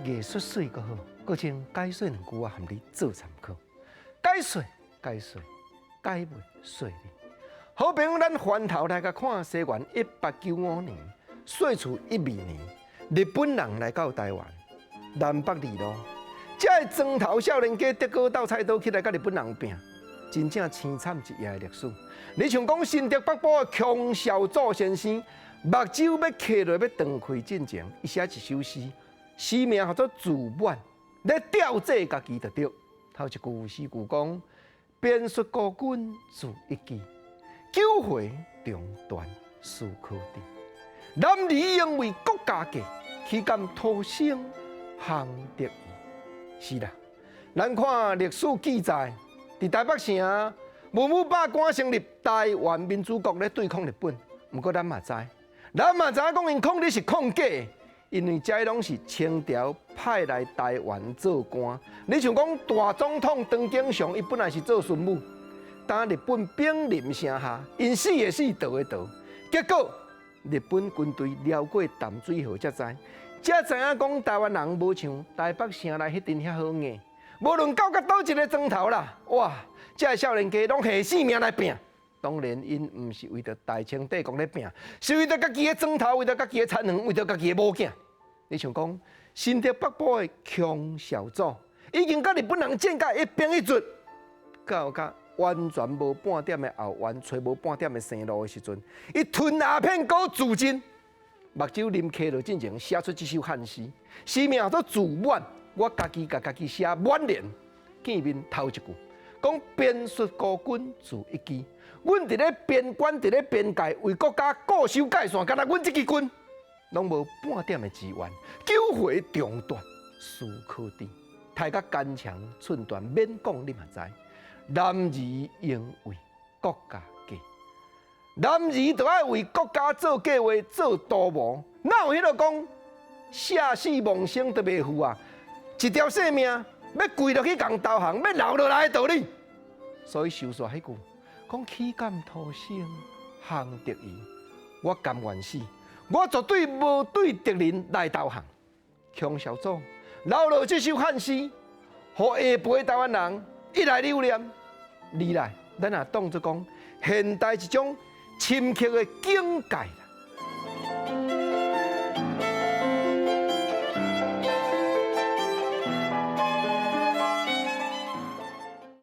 艺术水阁好，阁请解说两句啊，含你做参考。解说，解袂说哩。好朋友，咱翻头来甲看西元1895年，岁初12年，日本人来到台湾，南北二路，这个庄头少年家德高斗菜刀起来甲日本人拼，真正凄惨一页的历史。你像讲新竹北部的强孝祖先生，目睭要刻落要断开进前，伊写一首诗，诗名叫做《自满》，咧吊祭家己就对。头一句诗句讲：边率孤军自一支，九回中断思可知。男儿应为国家计，岂敢徒生行得意？是啦，咱看历史记载，伫台北城，文武百官成立台湾民主国咧对抗日本。不过咱嘛知，讲因抗日是抗假的，因为这拢是清朝派来台湾做官。你像讲大总统唐景祥，伊本来是做孙武，当日本兵临城下，因死的死，逃的逃。结果日本军队撩过淡水河，才知影讲台湾人无像台北城内迄阵遐好硬。无论到到倒一个庄头啦，哇！这个少年家拢下性命来拼。当然，因唔是为着大清帝国咧拼，是为着家己的庄头，为着家己的产能，为着家己的母囝。你想讲，新竹北部的强孝祖已经甲日本人战甲一兵一卒，到完全无半点的后援，找无半点的生路的时阵，伊吞鸦片果自尽，目睭啉刻落进前写出这首汉诗，诗名叫做《自满》。我家己甲家己写满联，见面头一句，讲边率孤军自一支。阮伫咧边关，伫咧边界，为国家固守界线，敢若阮这支军，拢无半点的志愿。九回中断，思可知。太甲坚强寸断，免讲你嘛知。男儿应为国家计，男儿就爱为国家做计划，做图谋。哪有迄个讲下死亡生都袂赴啊？一条性命要跪落去共投降，要留落来的道理。所以受煞迄句，讲岂敢徒生行得意？我甘愿死，我绝对无对敌人来投降。强孝祖留落这首汉诗，互下辈台湾人一来留念，二来咱也当作讲现代一种深刻的境界。